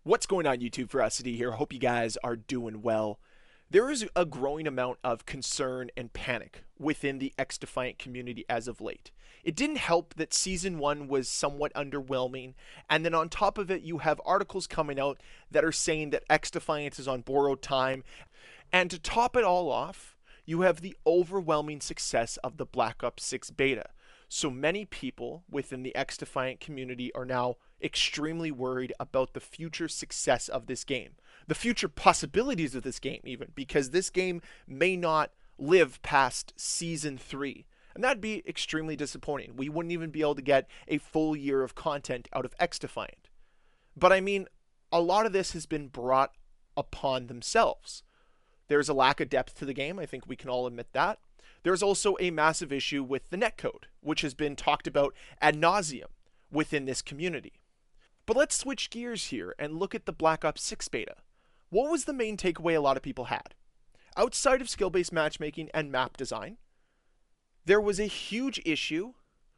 What's going on, YouTube? Ferocity here. Hope you guys are doing well. There is a growing amount of concern and panic within the XDefiant community as of late. It didn't help that Season 1 was somewhat underwhelming, and then on top of it, you have articles coming out that are saying that XDefiant is on borrowed time. And to top it all off, you have the overwhelming success of the Black Ops 6 beta. So many people within the XDefiant community are now extremely worried about the future success of this game, the future possibilities of this game even, because this game may not live past Season 3. And that'd be extremely disappointing. We wouldn't even be able to get a full year of content out of XDefiant. But I mean, a lot of this has been brought upon themselves. There's a lack of depth to the game. I think we can all admit that. There's also a massive issue with the netcode, which has been talked about ad nauseum within this community. But let's switch gears here and look at the Black Ops 6 beta. What was the main takeaway a lot of people had? Outside of skill-based matchmaking and map design, there was a huge issue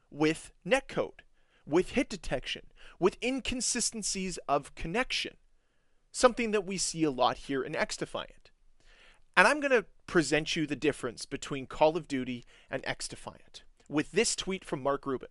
with netcode, with hit detection, with inconsistencies of connection, something that we see a lot here in XDefiant. And I'm going to present you the difference between Call of Duty and XDefiant with this tweet from Mark Rubin.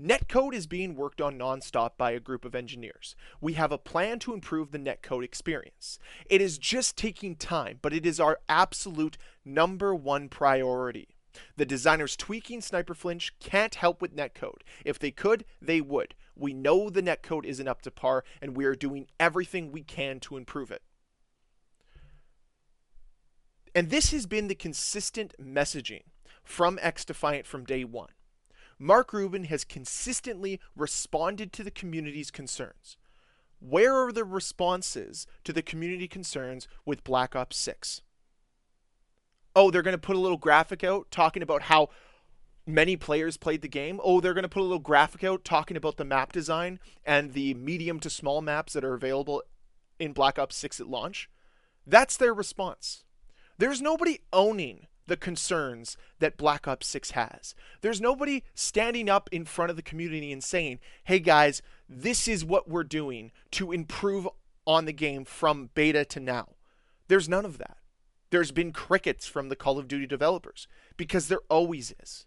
Netcode is being worked on nonstop by a group of engineers. We have a plan to improve the netcode experience. It is just taking time, but it is our absolute #1 priority. The designers tweaking Sniper Flinch can't help with netcode. If they could, they would. We know the netcode isn't up to par, and we are doing everything we can to improve it. And this has been the consistent messaging from XDefiant from day one. Mark Rubin has consistently responded to the community's concerns. Where are the responses to the community concerns with Black Ops 6? Oh, they're going to put a little graphic out talking about how many players played the game. Oh, they're going to put a little graphic out talking about the map design and the medium to small maps that are available in Black Ops 6 at launch. That's their response. There's nobody owning the concerns that Black Ops 6 has. There's nobody standing up in front of the community and saying, hey guys, this is what we're doing to improve on the game from beta to now. There's none of that. There's been crickets from the Call of Duty developers, because there always is.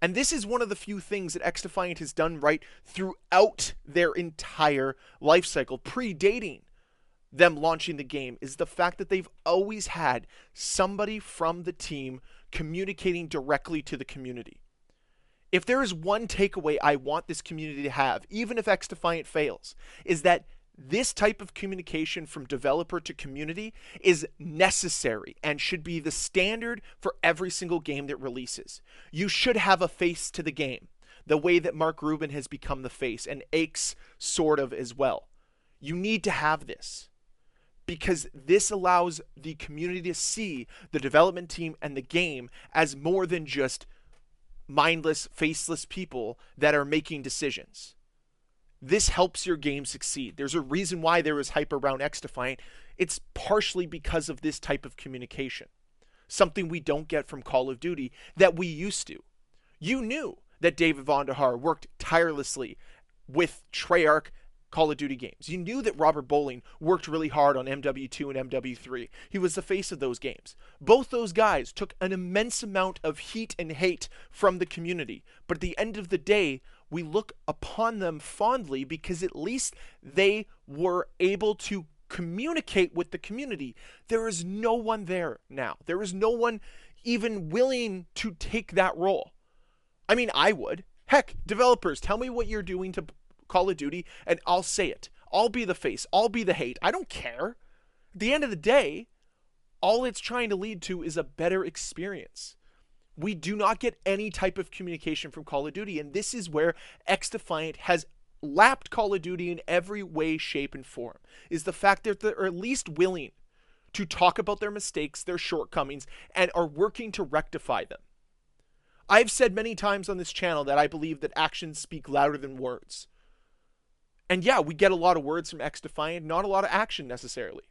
And this is one of the few things that XDefiant has done right throughout their entire life cycle, predating them launching the game, is the fact that they've always had somebody from the team communicating directly to the community. If there is one takeaway I want this community to have, even if XDefiant fails, is that this type of communication from developer to community is necessary and should be the standard for every single game that releases. You should have a face to the game, the way that Mark Rubin has become the face, and Aches sort of as well. You need to have this, because this allows the community to see the development team and the game as more than just mindless, faceless people that are making decisions. This helps your game succeed. There's a reason why there is hype around XDefiant. It's partially because of this type of communication. Something we don't get from Call of Duty that we used to. You knew that David Vonderhaar worked tirelessly with Treyarch Call of Duty games. You knew that Robert Bowling worked really hard on MW2 and MW3. He was the face of those games. Both those guys took an immense amount of heat and hate from the community. But at the end of the day, we look upon them fondly because at least they were able to communicate with the community. There is no one there now. There is no one even willing to take that role. I mean, I would. Heck, developers, tell me what you're doing to Call of Duty, and I'll say it. I'll be the face. I'll be the hate. I don't care. At the end of the day, all it's trying to lead to is a better experience. We do not get any type of communication from Call of Duty, and this is where XDefiant has lapped Call of Duty in every way, shape, and form, is the fact that they're at least willing to talk about their mistakes, their shortcomings, and are working to rectify them. I've said many times on this channel that I believe that actions speak louder than words. And yeah, we get a lot of words from XDefiant, not a lot of action necessarily.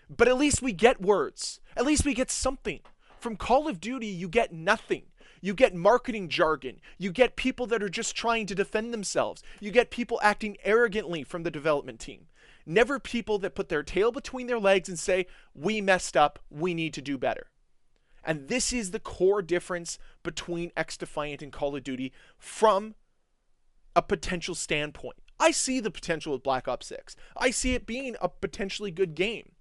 But at least we get words. At least we get something. From Call of Duty, you get nothing. You get marketing jargon. You get people that are just trying to defend themselves. You get people acting arrogantly from the development team. Never people that put their tail between their legs and say, we messed up, we need to do better. And this is the core difference between XDefiant and Call of Duty from a potential standpoint. I see the potential with Black Ops 6. I see it being a potentially good game.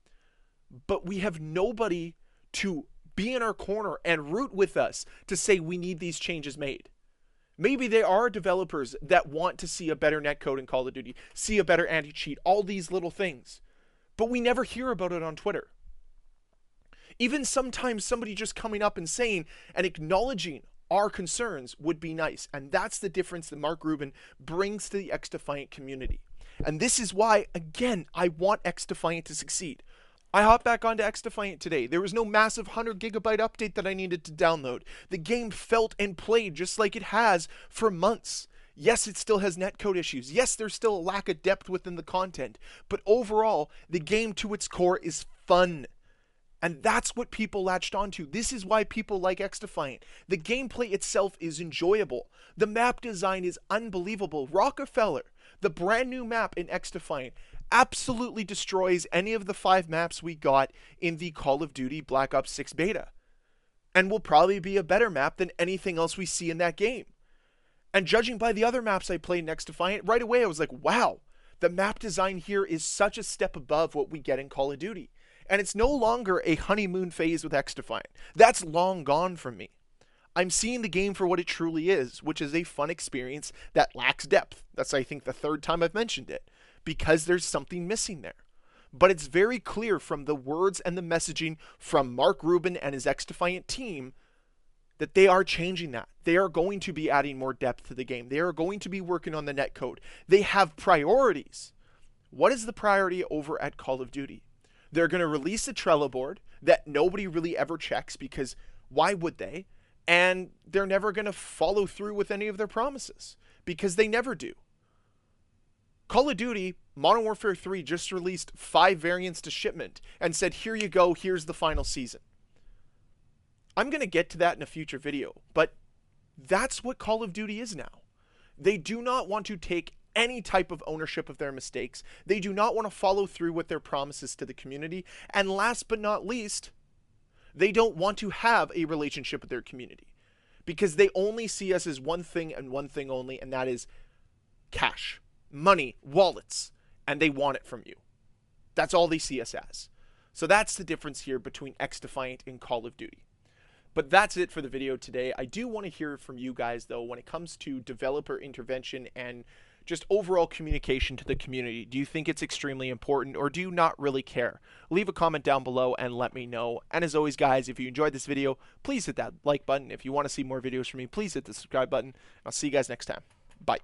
But we have nobody to be in our corner and root with us to say we need these changes made. Maybe there are developers that want to see a better netcode in Call of Duty, see a better anti-cheat, all these little things. But we never hear about it on Twitter. Even sometimes somebody just coming up and saying and acknowledging our concerns would be nice. And that's the difference that Mark Rubin brings to the XDefiant community. And this is why, again, I want XDefiant to succeed. I hopped back onto XDefiant today. There was no massive 100 gigabyte update that I needed to download. The game felt and played just like it has for months. Yes, it still has netcode issues. Yes, there's still a lack of depth within the content. But overall, the game to its core is fun. And that's what people latched onto. This is why people like XDefiant. The gameplay itself is enjoyable. The map design is unbelievable. Rockefeller, the brand new map in XDefiant, absolutely destroys any of the 5 maps we got in the Call of Duty Black Ops 6 beta. And will probably be a better map than anything else we see in that game. And judging by the other maps I played in XDefiant, right away I was like, wow, the map design here is such a step above what we get in Call of Duty. And it's no longer a honeymoon phase with XDefiant. That's long gone from me. I'm seeing the game for what it truly is, which is a fun experience that lacks depth. That's, I think, the 3rd time I've mentioned it, because there's something missing there. But it's very clear from the words and the messaging from Mark Rubin and his XDefiant team that they are changing that. They are going to be adding more depth to the game. They are going to be working on the netcode. They have priorities. What is the priority over at Call of Duty? They're going to release a Trello board that nobody really ever checks, because why would they? And they're never going to follow through with any of their promises, because they never do. Call of Duty Modern Warfare 3 just released 5 variants to shipment and said, here you go, here's the final season. I'm going to get to that in a future video, but that's what Call of Duty is now. They do not want to take any type of ownership of their mistakes. They do not want to follow through with their promises to the community. And last but not least, they don't want to have a relationship with their community, because they only see us as one thing and one thing only, and that is cash, money, wallets, and they want it from you. That's all they see us as. So that's the difference here between XDefiant and Call of Duty. But that's it for the video today. I do want to hear from you guys, though, when it comes to developer intervention and just overall communication to the community. Do you think it's extremely important, or do you not really care? Leave a comment down below and let me know. And as always, guys, if you enjoyed this video, please hit that like button. If you want to see more videos from me, please hit the subscribe button. I'll see you guys next time. Bye.